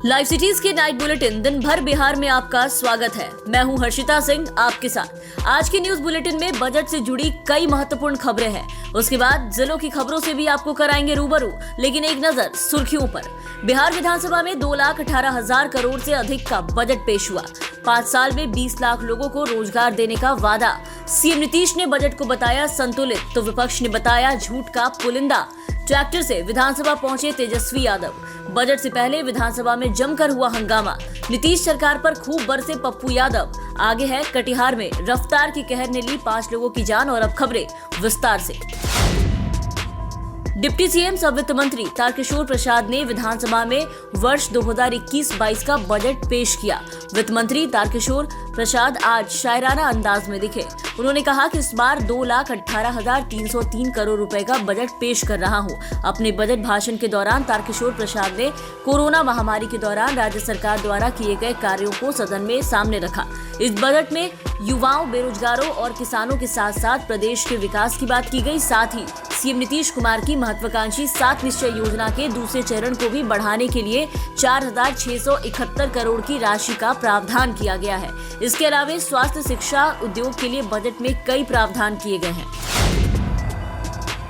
Live cities के night bulletin दिन भर बिहार में आपका स्वागत है। मैं हूं हर्षिता सिंह आपके साथ। आज के न्यूज बुलेटिन में बजट से जुड़ी कई महत्वपूर्ण खबरें हैं। उसके बाद जिलों की खबरों से भी आपको कराएंगे रूबरू, लेकिन एक नजर सुर्खियों पर। बिहार विधानसभा में 2,18,000 करोड़ से अधिक का बजट पेश हुआ। 5 साल में 20 लाख लोगों को रोजगार देने का वादा। सीएम नीतीश ने बजट को बताया संतुलित, तो विपक्ष ने बताया झूठ का पुलिंदा। ट्रैक्टर से विधानसभा पहुंचे तेजस्वी यादव। बजट से पहले विधानसभा में जमकर हुआ हंगामा। नीतीश सरकार पर खूब बरसे पप्पू यादव। आगे है कटिहार में रफ्तार की कहर ने ली 5 लोगों की जान। और अब खबरें विस्तार से। डिप्टी सीएम सह वित्त मंत्री तारकिशोर प्रसाद ने विधानसभा में वर्ष 2021-22 का बजट पेश किया। वित्त मंत्री तारकिशोर प्रसाद आज शायराना अंदाज में दिखे। उन्होंने कहा कि इस बार 2,18,303 करोड़ रुपए का बजट पेश कर रहा हूं। अपने बजट भाषण के दौरान तारकिशोर प्रसाद ने कोरोना महामारी के दौरान राज्य सरकार द्वारा किए गए कार्यों को सदन में सामने रखा। इस बजट में युवाओं, बेरोजगारों और किसानों के साथ साथ प्रदेश के विकास की बात की गई। साथ ही सीएम नीतीश कुमार की महत्वाकांक्षी 7 निश्चय योजना के दूसरे चरण को भी बढ़ाने के लिए 4,671 करोड़ की राशि का प्रावधान किया गया है। इसके अलावा स्वास्थ्य, शिक्षा, उद्योग के लिए बजट में कई प्रावधान किए गए हैं।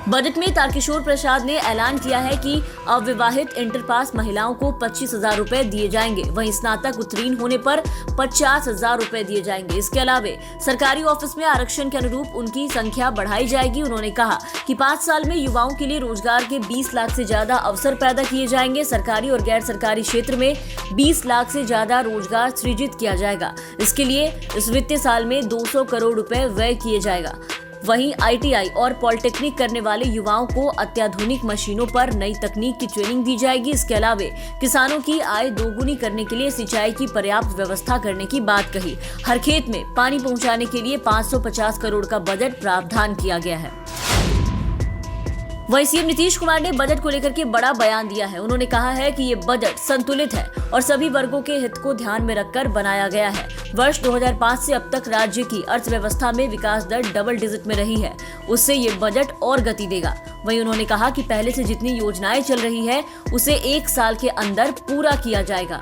बजट में तारकिशोर प्रसाद ने ऐलान किया है कि अविवाहित इंटर पास महिलाओं को 25,000 रुपए दिए जाएंगे। वहीं स्नातक उत्तीर्ण होने पर 50,000 रुपए दिए जाएंगे। इसके अलावा सरकारी ऑफिस में आरक्षण के अनुरूप उनकी संख्या बढ़ाई जाएगी। उन्होंने कहा कि 5 साल में युवाओं के लिए रोजगार के 20 लाख से ज्यादा अवसर पैदा किए जाएंगे। सरकारी और गैर सरकारी क्षेत्र में 20 लाख से ज्यादा रोजगार सृजित किया जाएगा। इसके लिए इस वित्तीय साल में 200 करोड़ रुपए व्यय किए जाएगा। वहीं आईटीआई और पॉलिटेक्निक करने वाले युवाओं को अत्याधुनिक मशीनों पर नई तकनीक की ट्रेनिंग दी जाएगी। इसके अलावा किसानों की आय दोगुनी करने के लिए सिंचाई की पर्याप्त व्यवस्था करने की बात कही। हर खेत में पानी पहुंचाने के लिए 550 करोड़ का बजट प्रावधान किया गया है। वहीं सीएम नीतीश कुमार ने बजट को लेकर के बड़ा बयान दिया है। उन्होंने कहा है कि ये बजट संतुलित है और सभी वर्गों के हित को ध्यान में रखकर बनाया गया है। वर्ष 2005 से अब तक राज्य की अर्थव्यवस्था में विकास दर डबल डिजिट में रही है, उससे ये बजट और गति देगा। वहीं उन्होंने कहा कि पहले से जितनी योजनाएं चल रही है उसे 1 साल के अंदर पूरा किया जाएगा।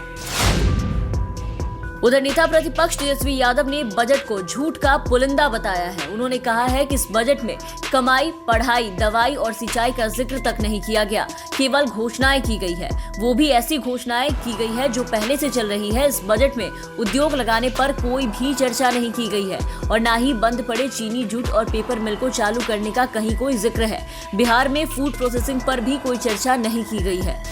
उधर नेता प्रतिपक्ष तेजस्वी यादव ने बजट को झूठ का पुलिंदा बताया है। उन्होंने कहा है कि इस बजट में कमाई, पढ़ाई, दवाई और सिंचाई का जिक्र तक नहीं किया गया, केवल घोषणाएं की गई है। वो भी ऐसी घोषणाएं की गई है जो पहले से चल रही है। इस बजट में उद्योग लगाने पर कोई भी चर्चा नहीं की गई है और न ही बंद पड़े चीनी, जूट और पेपर मिल को चालू करने का कहीं कोई जिक्र है। बिहार में फूड प्रोसेसिंग पर भी कोई चर्चा नहीं की गई है।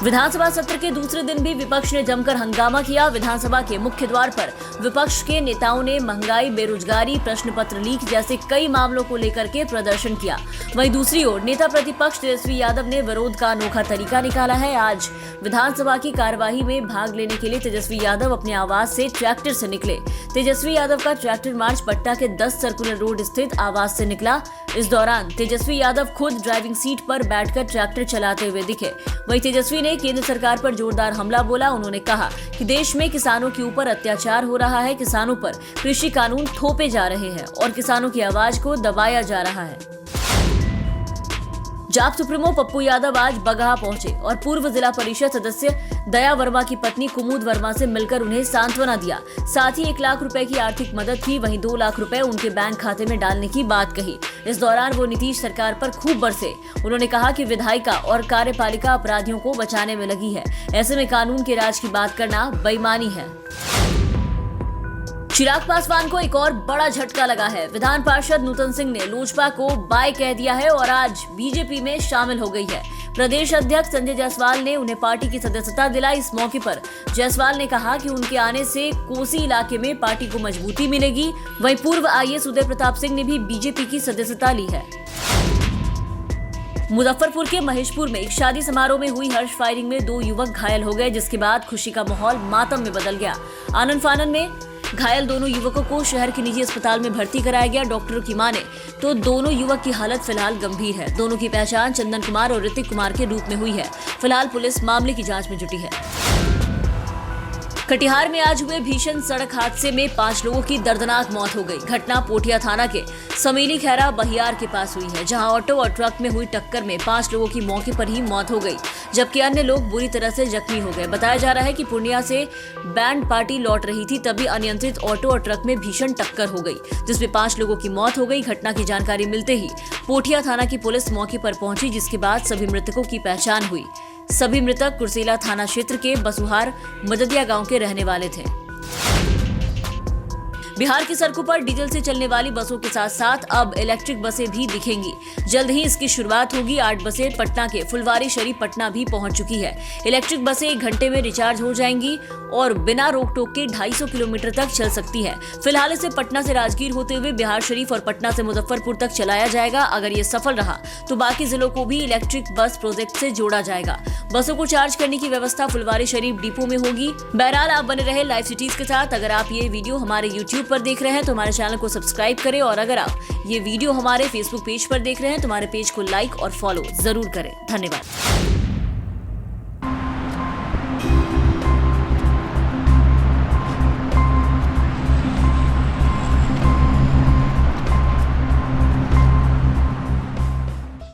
विधानसभा सत्र के दूसरे दिन भी विपक्ष ने जमकर हंगामा किया। विधानसभा के मुख्य द्वार पर विपक्ष के नेताओं ने महंगाई, बेरोजगारी, प्रश्न पत्र लीक जैसे कई मामलों को लेकर के प्रदर्शन किया। वहीं दूसरी ओर नेता प्रतिपक्ष तेजस्वी यादव ने विरोध का अनोखा तरीका निकाला है। आज विधानसभा की कार्यवाही में भाग लेने के लिए तेजस्वी यादव अपने आवास से ट्रैक्टर से निकले। तेजस्वी यादव का ट्रैक्टर मार्च पट्टा के 10 सर्कुलर रोड स्थित आवास से निकला। इस दौरान तेजस्वी यादव खुद ड्राइविंग सीट पर बैठकर ट्रैक्टर चलाते हुए दिखे। वहीं तेजस्वी ने केंद्र सरकार पर जोरदार हमला बोला। उन्होंने कहा कि देश में किसानों के ऊपर अत्याचार हो रहा है, किसानों पर कृषि कानून थोपे जा रहे हैं और किसानों की आवाज को दबाया जा रहा है। जाप सुप्रीमो पप्पू यादव आज बगहा पहुंचे और पूर्व जिला परिषद सदस्य दया वर्मा की पत्नी कुमुद वर्मा से मिलकर उन्हें सांत्वना दिया। साथ ही 1 लाख रुपए की आर्थिक मदद की। वहीं 2 लाख रुपए उनके बैंक खाते में डालने की बात कही। इस दौरान वो नीतीश सरकार पर खूब बरसे। उन्होंने कहा कि विधायिका और कार्यपालिका अपराधियों को बचाने में लगी है, ऐसे में कानून के राज की बात करना बेईमानी है। चिराग पासवान को एक और बड़ा झटका लगा है। विधान पार्षद नूतन सिंह ने लोजपा को बाय कह दिया है और आज बीजेपी में शामिल हो गई है। प्रदेश अध्यक्ष संजय जायसवाल ने उन्हें पार्टी की सदस्यता दिलाई। इस मौके पर जायसवाल ने कहा कि उनके आने से कोसी इलाके में पार्टी को मजबूती मिलेगी। वहीं पूर्व आईएएस उदय प्रताप सिंह ने भी बीजेपी की सदस्यता ली है। मुजफ्फरपुर के महेशपुर में एक शादी समारोह में हुई हर्ष फायरिंग में 2 युवक घायल हो गए, जिसके बाद खुशी का माहौल मातम में बदल गया। आनन फानन में घायल दोनों युवकों को शहर के निजी अस्पताल में भर्ती कराया गया। डॉक्टरों की माने तो दोनों युवक की हालत फिलहाल गंभीर है। दोनों की पहचान चंदन कुमार और ऋतिक कुमार के रूप में हुई है। फिलहाल पुलिस मामले की जांच में जुटी है। कटिहार में आज हुए भीषण सड़क हादसे में 5 लोगों की दर्दनाक मौत हो गई। घटना पोठिया थाना के समीली खैरा बहियार के पास हुई है, जहां ऑटो और ट्रक में हुई टक्कर में 5 लोगों की मौके पर ही मौत हो गई, जबकि अन्य लोग बुरी तरह से जख्मी हो गए। बताया जा रहा है कि पूर्णिया से बैंड पार्टी लौट रही थी, तभी अनियंत्रित ऑटो और ट्रक में भीषण टक्कर हो गई, जिसमें 5 लोगों की मौत हो गई। घटना की जानकारी मिलते ही पोठिया थाना की पुलिस मौके पर पहुंची, जिसके बाद सभी मृतकों की पहचान हुई। सभी मृतक कुर्सेला थाना क्षेत्र के बसुहार मददिया गांव के रहने वाले थे। बिहार की सड़कों पर डीजल से चलने वाली बसों के साथ साथ अब इलेक्ट्रिक बसें भी दिखेंगी। जल्द ही इसकी शुरुआत होगी। 8 बसें पटना के फुलवारी शरीफ पटना भी पहुंच चुकी है। इलेक्ट्रिक बसें 1 घंटे में रिचार्ज हो जाएंगी और बिना रोक टोक के 250 किलोमीटर तक चल सकती है। फिलहाल इसे पटना से राजगीर होते हुए बिहार शरीफ और पटना से मुजफ्फरपुर तक चलाया जाएगा। अगर ये सफल रहा तो बाकी जिलों को भी इलेक्ट्रिक बस प्रोजेक्ट से जोड़ा जाएगा। बसों को चार्ज करने की व्यवस्था फुलवारी शरीफ डिपो में होगी। बहरहाल आप बने रहे लाइव सिटीज के साथ। अगर आप ये वीडियो हमारे यूट्यूब पर देख रहे हैं तो हमारे चैनल को सब्सक्राइब करें, और अगर आप ये वीडियो हमारे फेसबुक पेज पर देख रहे हैं तो हमारे पेज को लाइक और फॉलो जरूर करें। धन्यवाद।